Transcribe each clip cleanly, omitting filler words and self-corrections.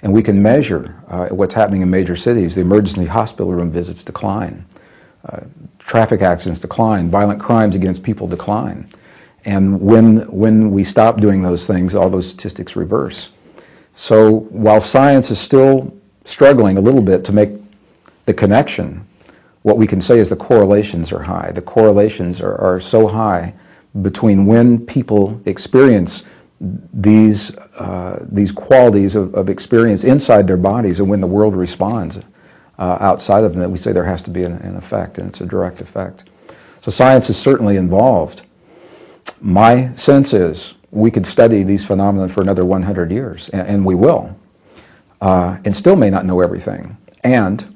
And we can measure what's happening in major cities. The emergency hospital room visits decline. Traffic accidents decline. Violent crimes against people decline. And when we stop doing those things, all those statistics reverse. So while science is still struggling a little bit to make the connection, what we can say is the correlations are high. The correlations are so high between when people experience these qualities of experience inside their bodies and when the world responds outside of them, that we say there has to be an effect, and it's a direct effect. So science is certainly involved. My sense is we could study these phenomena for another 100 years, and we will, and still may not know everything. And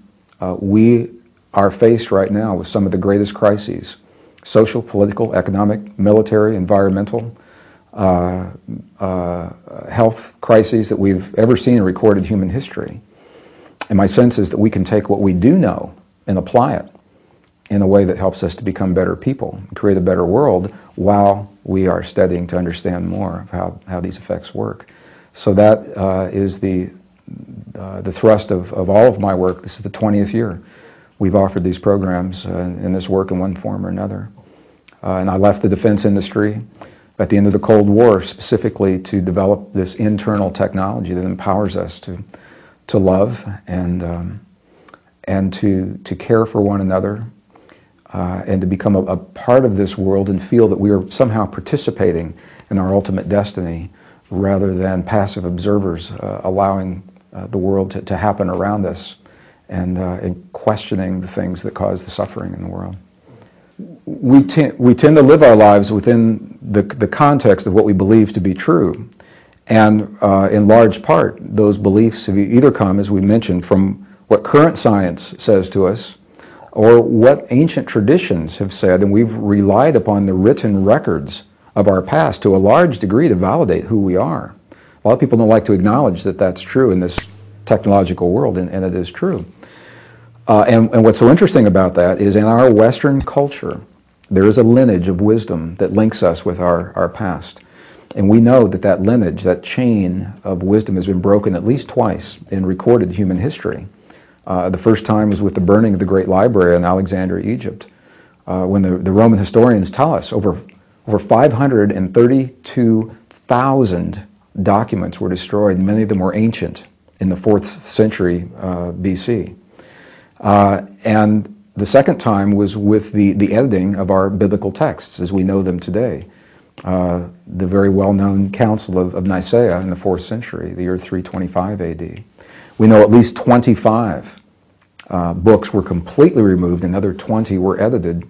we are faced right now with some of the greatest crises: social, political, economic, military, environmental, health crises that we've ever seen in recorded human history. And my sense is that we can take what we do know and apply it in a way that helps us to become better people, create a better world, while we are studying to understand more of how these effects work. So that is the thrust of all of my work. This is the 20th year we've offered these programs and this work in one form or another. And I left the defense industry at the end of the Cold War specifically to develop this internal technology that empowers us to love and to care for one another, and to become a part of this world and feel that we are somehow participating in our ultimate destiny rather than passive observers allowing the world to happen around us and questioning the things that cause the suffering in the world. We tend to live our lives within the context of what we believe to be true. And in large part, those beliefs have either come, as we mentioned, from what current science says to us, or what ancient traditions have said, and we've relied upon the written records of our past to a large degree to validate who we are. A lot of people don't like to acknowledge that that's true in this technological world, and it is true. And what's so interesting about that is in our Western culture, there is a lineage of wisdom that links us with our past. And we know that that lineage, that chain of wisdom has been broken at least twice in recorded human history. The first time was with the burning of the Great Library in Alexandria, Egypt, when the Roman historians tell us over 532,000 documents were destroyed. Many of them were ancient in the 4th century BC. And the second time was with the editing of our biblical texts as we know them today. The very well-known Council of Nicaea in the 4th century, the year 325 AD. We know at least 25 books were completely removed, and another 20 were edited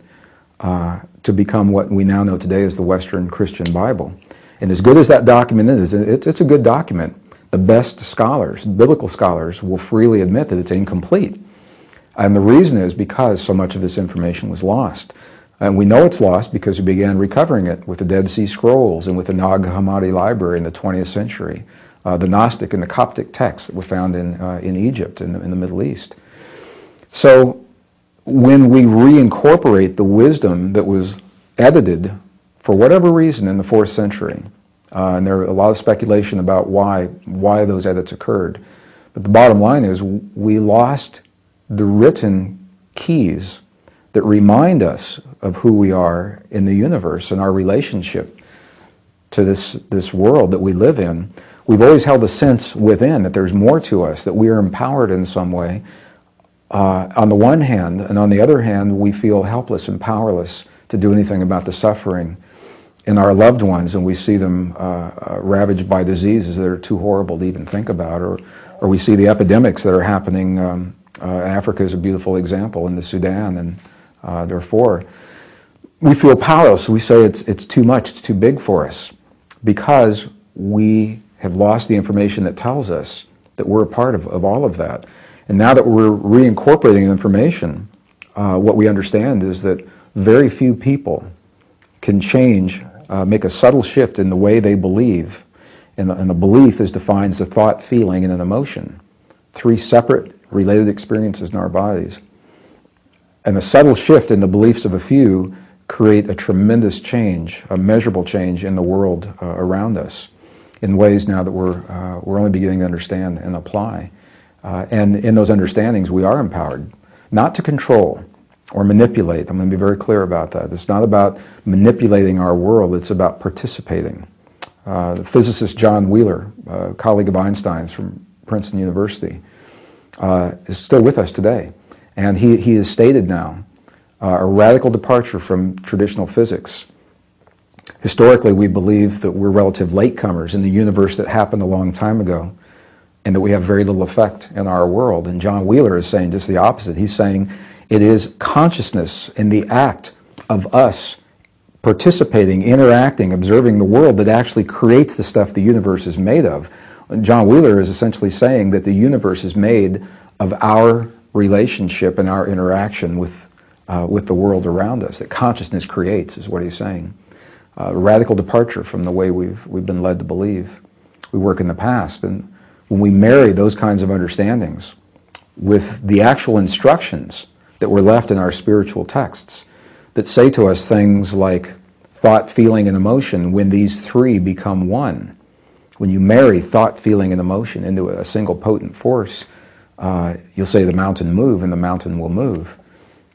to become what we now know today as the Western Christian Bible. And as good as that document is, it's a good document. The best scholars, biblical scholars, will freely admit that it's incomplete. And the reason is because so much of this information was lost. And we know it's lost because we began recovering it with the Dead Sea Scrolls and with the Nag Hammadi Library in the 20th century, the Gnostic and the Coptic texts that were found in Egypt, in the Middle East. So when we reincorporate the wisdom that was edited for whatever reason in the 4th century, and there are a lot of speculation about why those edits occurred, but the bottom line is we lost the written keys that remind us of who we are in the universe and our relationship to this world that we live in. We've always held a sense within that there's more to us, that we are empowered in some way on the one hand, and on the other hand, we feel helpless and powerless to do anything about the suffering in our loved ones, and we see them ravaged by diseases that are too horrible to even think about, or we see the epidemics that are happening. Africa is a beautiful example, in the Sudan and Darfur. We feel powerless. We say it's too much, it's too big for us, because we have lost the information that tells us that we're a part of all of that. And now that we're reincorporating information, what we understand is that very few people can change, make a subtle shift in the way they believe. And a belief is defined as a thought, feeling, and an emotion. 3 separate related experiences in our bodies. And a subtle shift in the beliefs of a few create a tremendous change, a measurable change in the world around us. in ways now that we're only beginning to understand and apply. And in those understandings, we are empowered, not to control or manipulate. I'm going to be very clear about that. It's not about manipulating our world, it's about participating. The physicist John Wheeler, a colleague of Einstein's from Princeton University, is still with us today. And he has stated now a radical departure from traditional physics. Historically, we believe that we're relative latecomers in the universe that happened a long time ago, and that we have very little effect in our world. And John Wheeler is saying just the opposite. He's saying it is consciousness in the act of us participating, interacting, observing the world that actually creates the stuff the universe is made of. John Wheeler is essentially saying that the universe is made of our relationship and our interaction with the world around us, that consciousness creates, is what he's saying. A radical departure from the way we've been led to believe. We work in the past, and when we marry those kinds of understandings with the actual instructions that were left in our spiritual texts that say to us things like thought, feeling, and emotion, when these three become one, when you marry thought, feeling, and emotion into a single potent force, you'll say the mountain move, and the mountain will move.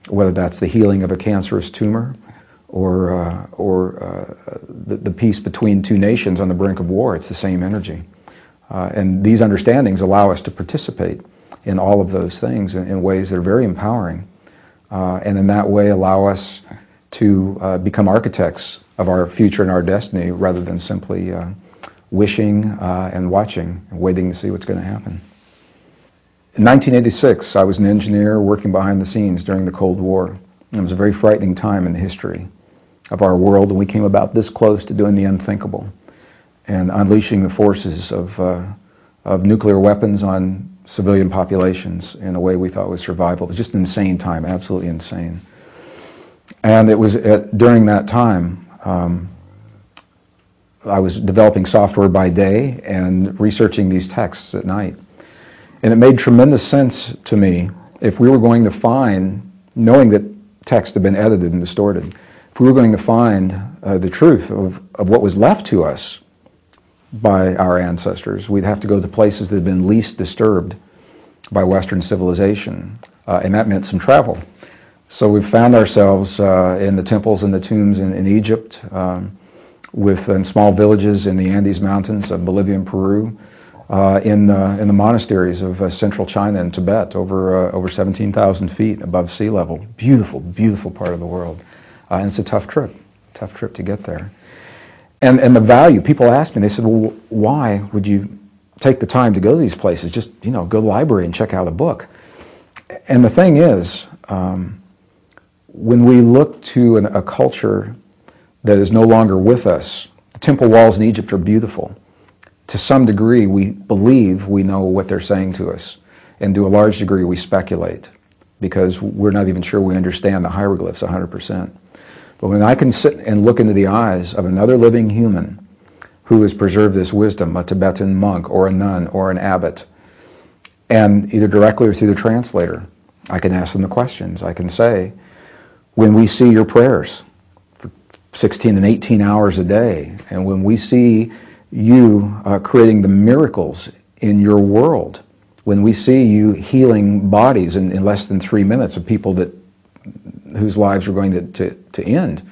Whether that's the healing of a cancerous tumor or the peace between two nations on the brink of war, it's the same energy. And these understandings allow us to participate in all of those things in ways that are very empowering, and in that way allow us to become architects of our future and our destiny rather than simply wishing and watching and waiting to see what's going to happen. In 1986, I was an engineer working behind the scenes during the Cold War. And it was a very frightening time in the history of our world, and we came about this close to doing the unthinkable and unleashing the forces of nuclear weapons on civilian populations in a way we thought was survival. It was just an insane time, absolutely insane. And it was during that time, I was developing software by day and researching these texts at night. And it made tremendous sense to me if we were going to find, knowing that text had been edited and distorted, if we were going to find the truth of what was left to us by our ancestors, we'd have to go to places that had been least disturbed by Western civilization, and that meant some travel. So we found ourselves in the temples and the tombs in Egypt, in small villages in the Andes Mountains of Bolivia and Peru, in the monasteries of central China and Tibet, over 17,000 feet above sea level. Beautiful, beautiful part of the world. And it's a tough trip to get there. And the value, people ask me, they said, well, why would you take the time to go to these places? Just, go to the library and check out a book. And the thing is, when we look to a culture that is no longer with us, the temple walls in Egypt are beautiful. To some degree, we believe we know what they're saying to us. And to a large degree, we speculate because we're not even sure we understand the hieroglyphs 100%. But when I can sit and look into the eyes of another living human who has preserved this wisdom, a Tibetan monk or a nun or an abbot, and either directly or through the translator, I can ask them the questions. I can say, when we see your prayers for 16 and 18 hours a day, and when we see you creating the miracles in your world, when we see you healing bodies in less than 3 minutes of people whose lives are going to end,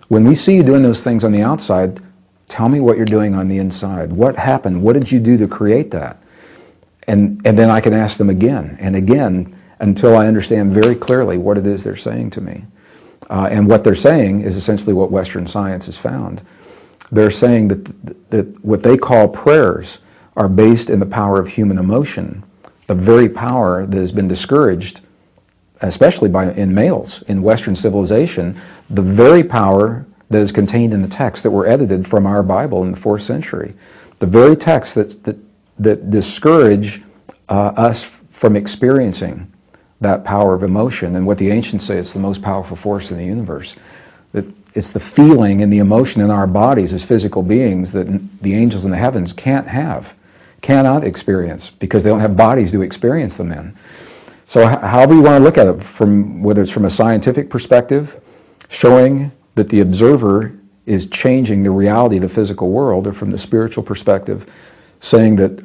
when we see you doing those things on the outside, tell me what you're doing on the inside. What happened? What did you do to create that? And then I can ask them again and again until I understand very clearly what it is they're saying to me. And what they're saying is essentially what Western science has found. They're saying that what they call prayers are based in the power of human emotion, the very power that has been discouraged, especially in males in Western civilization, the very power that is contained in the texts that were edited from our Bible in the 4th century, the very texts that discourage us from experiencing that power of emotion. And what the ancients say, it's the most powerful force in the universe. That it's the feeling and the emotion in our bodies as physical beings that the angels in the heavens cannot experience, because they don't have bodies to experience them in. So however you want to look at it, whether it's from a scientific perspective, showing that the observer is changing the reality of the physical world, or from the spiritual perspective, saying that